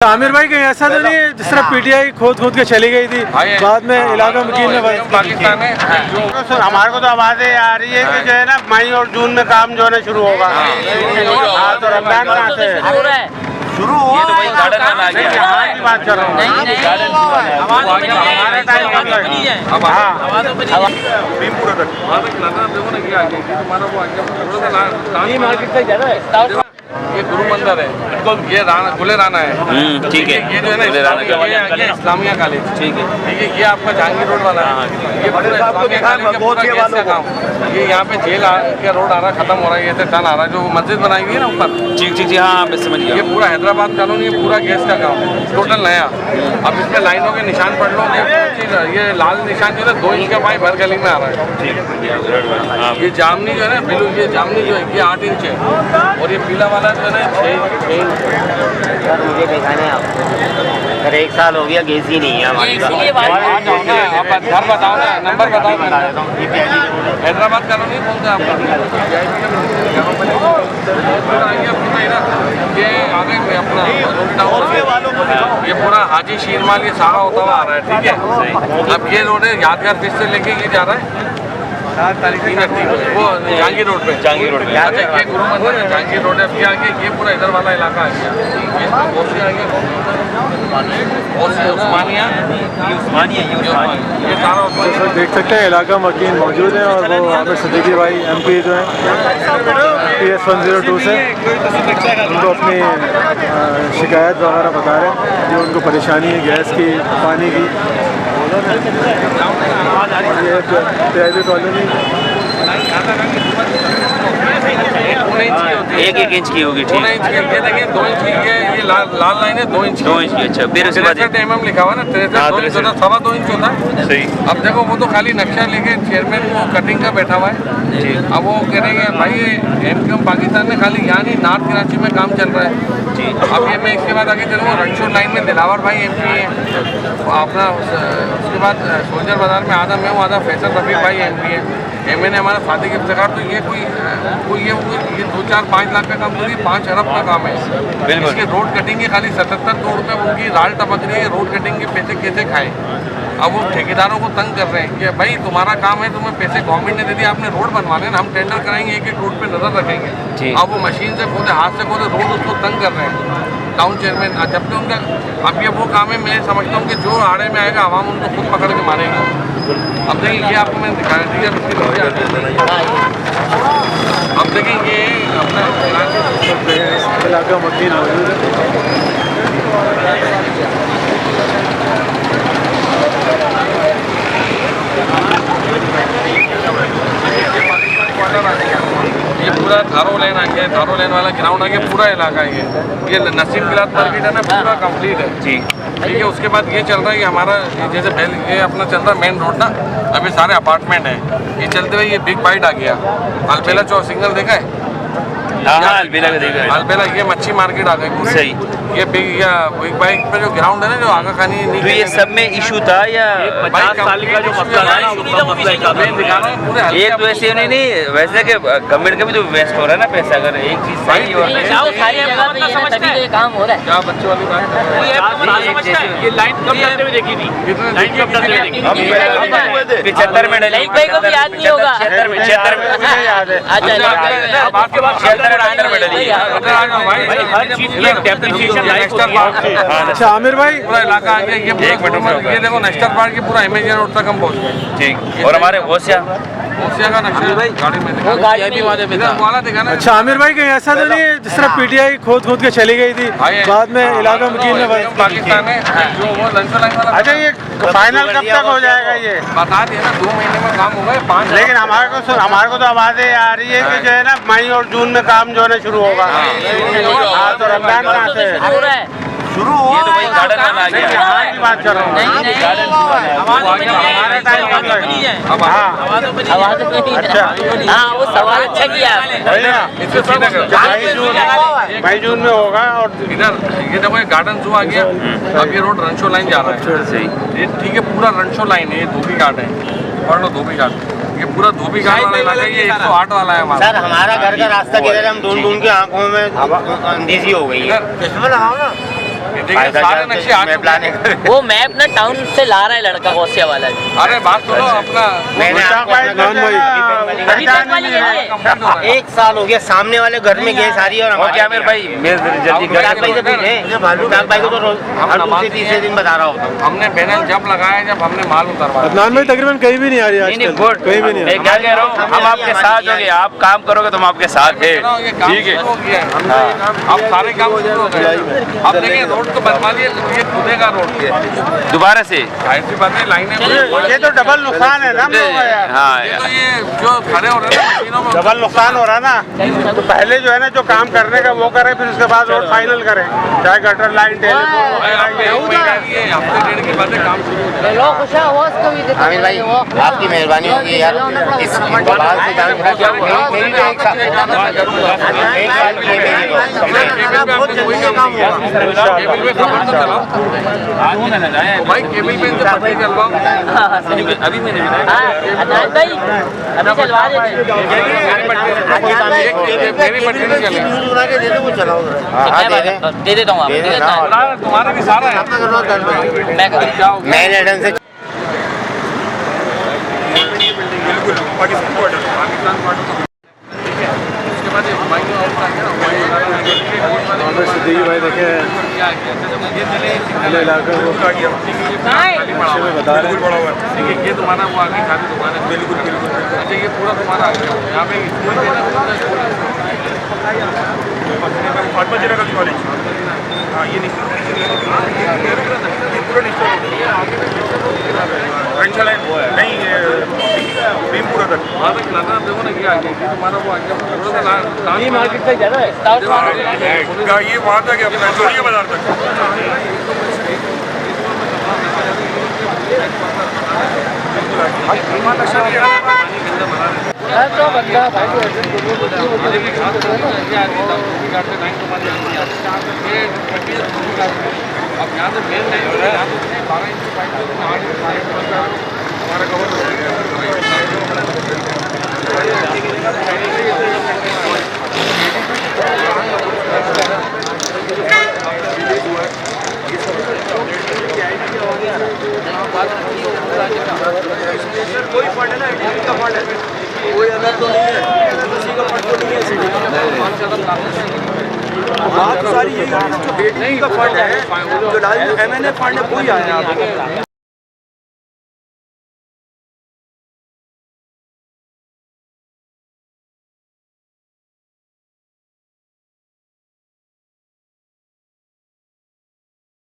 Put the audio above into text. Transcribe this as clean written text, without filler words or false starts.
आमिर भाई कहीं ऐसा तो नहीं है जिस तरह पीटीआई खोद के चली गई थी, बाद में इलाका मुकीम ने पाकिस्तान में सर हमारे को तो आवाज़ें आ रही है कि जो है ना मई और जून में काम जो है ना शुरू होगा। हाँ तो रमजान कहाँ से शुरू हुआ तो वही गार्डन में आ गया। यहाँ की बात कर रहा हूँ। हमारे टाइम कब तक? अब हाँ पूरा तक ये गुरु मंदिर है, ये राना गुले राना है। ठीक है, ये जो है ना ये इस्लामिया कॉलेज। ठीक है, ये आपका जहांगीर रोड वाला है। ये इस्लामिया कॉलेज का पूरा गैस का काम। ये यहाँ पे जेल का रोड आ रहा खत्म हो रहा है, ये से टन आ रहा है जो मस्जिद बनाई हुई है ना ऊपर। जी हाँ समझ गया। ये पूरा हैदराबाद कॉलोनी पूरा गैस का काम टोटल नया। अब इसमें लाइनों के निशान पढ़ लो, ये लाल निशान जो है 2 इंच का पाइप हर गली में आ रहा है। ये जामनी जो है ना बिल्कुल, ये जामनी जो है ये 8 इंच है और ये पीला वाला जो है ना 6 इंच। सर मुझे दिखाने आप सर 1 साल हो गया, गैस ही नहीं है हमारी। आप घर बताओ ना, नंबर बताओ। हैदराबाद कॉलोनी कौन सा आपका? ये आगे अपना ये पूरा हाजी शीरमाल ये सारा होता हुआ आ रहा है। ठीक है, अब ये रोड है यादगार फिश से लेके ये जा रहा है वो जहांगीर रोड पे। जहांगीर रोड पे अच्छा, ये गुरु मंदिर है जहांगीर रोड है। अभी आगे ये पूरा इधर वाला इलाका आ गया। उस्मानिया ये सारा सर देख सकते हैं इलाका मकीन मौजूद है और वो आमिर सिद्दीकी भाई MP जो है PS 102 से उनको अपनी शिकायत वगैरह बता रहे हैं जो उनको परेशानी है गैस की, पानी की। ये PIB कॉलोनी 1 इंच की होगी। 2 इंच की ये देखिए 2 इंच की ये लाल लाइन है 2 इंच 2 इंच की। अच्छा फिर उसके बाद 63 mm लिखा हुआ ना 63 2.5 इंच होता है। सही। अब देखो वो तो खाली नक्शा लेके चेयरमैन वो कटिंग का बैठा हुआ है जी। अब वो कह रहे हैं भाई एमक्यूएम पाकिस्तान में खाली यहाँ नहीं नार्थ कराची में काम चल रहा है जी। अब ये मैं इसके बाद आगे चलूँगा रणछोड़ लाइन में दिलावर भाई MP है अपना, उसके बाद सोल्जर बाजार में आधा मैं हूँ, आधा फैसल रफीक भाई MP है। MN हमारा सादिक इफ्तिखार। तो ये कोई ये 2-4-5 लाख का काम तो 5 अरब का काम है। इसके रोड कटिंग के खाली 77 करोड़ रुपये उनकी राल टपक रही है। रोड कटिंग के पैसे कैसे खाएं? अब वो ठेकेदारों को तंग कर रहे हैं कि भाई तुम्हारा काम है, तुम्हें पैसे गवर्नमेंट ने दे दिया, आपने रोड बनवाने हैं, हम टेंडर कराएंगे, एक रोड पे नजर रखेंगे। अब वो मशीन से खोदे हाथ से खोदे रोड उसको तंग कर रहे हैं टाउन चेयरमैन। जबकि उनका अब ये वो काम है, मैं समझता हूँ कि जो आड़े में आएगा आवाम उनको खुद पकड़ के मारेगा। अब देखिए ये आपको मैंने दिखाया दिया। अब देखिए ये अपना इलाका मकीन मौजूद है। ये पूरा थारो लेन आ गया, थारो लेन वाला ग्राउंड आ गया, पूरा इलाका है ये नसीम गिलास मार्केट है ना पूरा कंप्लीट है जी। ठीक है, उसके बाद ये चल रहा है कि हमारा जैसे पहले ये अपना चल रहा है मेन रोड ना, अभी सारे अपार्टमेंट है। ये चलते हुए ये बिग बाइट आ गया, अलबेला चौक सिग्नल देखा है? हाँ अलबेला का देखा है। अलबेला ये मच्छी मार्केट आ गई पूरी। सही। ये बिग बाइक पे जो ग्राउंड है ना, जो आगा खानी तो ये सब में इशू था या 50 साल का जो मसला है ये तो ऐसे नहीं वैसे कि गवर्नमेंट का भी तो वेस्ट हो रहा है ना पैसा। अगर एक चीज सही हो रही है काम हो रहा है। क्या बच्चों वाली बात है? ये लाइन कब चलते हुए देखी थी? लाइन कब चलते हुए देखी थी? 75 में लाइन भाई को भी याद नहीं होगा। 76 में याद है। अच्छा आपके पास 76 में डली है। हर चीज की डेप्रिसिएशन लाइफ होती है। अच्छा आमिर भाई पूरा इलाका आ गया। ये देखो नेशनल पार्क की पूरा इमेजिन रोड तक हम पहुँच गए। ठीक। और हमारे ओसिया का नक्शा भाई गाड़ी में दिखा ना। अच्छा आमिर भाई कहीं ऐसा तो नहीं है जिस तरह पीटीआई खोद के चली गई थी, बाद में इलाका मुकीम ने पाकिस्तान में जो वो लंच लाइन वाला। अच्छा ये फाइनल कब तक हो जाएगा? ये बता दिए ना 2 महीने में काम होगा 5। लेकिन हमारे को तो आवाज़ें आ रही है कि जो है ना मई और जून में काम जो है ना शुरू होगा। हाँ तो रमजान कहाँ से शुरू हुआ तो वही गार्डन में आ गया। यहाँ की बात कर रहा हूँ। हमारे टाइम कब तक? अब हाँ अच्छा हाँ वो सवाल अच्छा किया। मई जून में होगा। और इधर ये देखो ये गार्डन जो आ गया। अब ये रोड रणछोड़ लाइन जा रहा है। सही ठीक है, पूरा रणछोड़ लाइन है। ये धोबी घाट है, पढ़ लो धोबी घाट। ये पूरा धोबी घाट वाला इलाका है। ये 108 वाला है हमारा। सर हमारा घर का रास्ता किधर है? हम ढूंढ के आंखों में अंधेसी हो गई है। देखिए सारे नक्शे आ चुके हैं। वो मैप ना टाउन से ला रहा है लड़का गौसिया वाला। अरे बात सुनो अपना अभी तक वाली है ये। 1 साल हो गया, सामने वाले घर में गए सारी और और क्या मेरे भाई मेरे जल्दी मुश्ताक भाई से पूछे, मुश्ताक भाई को तो हर दूसरे तीसरे दिन बता रहा होता हूँ। हमने बैनर जब लगाया जब हमने माल उतरवाया। अदनान भाई तकरीबन कहीं भी नहीं आ रही आजकल, गुड कहीं भी नहीं आ मैं क्या कह रहा हूँ, हम आपके साथ होंगे, आप काम करोगे तो हम आपके साथ है। ठीक है अब सारे काम शुरू हो गए। अब देखिए रोड तो बनवा लिए, ये खुदेगा रोड के दोबारा से। ऐसी बातें लाइनें ये तो डबल नुकसान है ना हम लोगों का यार। हाँ तो ये जो खड़े हो रहे हैं ना मशीनों में, डबल नुकसान हो रहा है ना। तो पहले जो है ना जो काम करने का वो करें, फिर उसके बाद रोड फाइनल करें, चाहे गटर लाइन हफ्ते डेढ़ के बाद काम शुरू हो जाएगा। आमिर भाई आपकी मेहरबानी होगी यार, इस बात से जान मेरी तो 1 साल बहुत जल्दी ये काम होगा। केबल में खबर तो चलाओ भाई, केबल में से पट्टी चलवाओ। अभी मैंने अदनान भाई अभी चलवा देते। मेरी पट्टी नहीं चलेगी। न्यूज़ बना के दे दो, वो चलाओ जरा। दे देता हूँ आपको। तुम्हारा भी सारा है। मैं कर मैं लड़न से उसके बाद सिद्दीकी भाई देखे पहले इलाके को नक्शे में बता रहे हैं। ये तुम्हारा वो आगे खाली दुकान है। बिल्कुल बिल्कुल। अच्छा ये पूरा तुम्हारा आ गया यहाँ पे फातिमा जीरा का कॉलेज। हाँ ये नहीं पूरा नहीं भीमपुरा तक। वहाँ तक लाना देखो ना क्या आगे तुम्हारा वो आगे थोड़ा सा ये मार्केट से ज़्यादा है। ये वहाँ तक है अपना चोरिया बाजार तक। अब यहाँ से मेन नहीं हो रहा है, यहाँ से 12 इंच की पाइप हमारा कवर हो कोई फंड है ना, एडीबी का फंड है, कोई अलग तो नहीं है, किसी का फंड तो नहीं है। बात सारी यही है, जो एडीबी का फंड है, जो MNA फंड है वही आया है।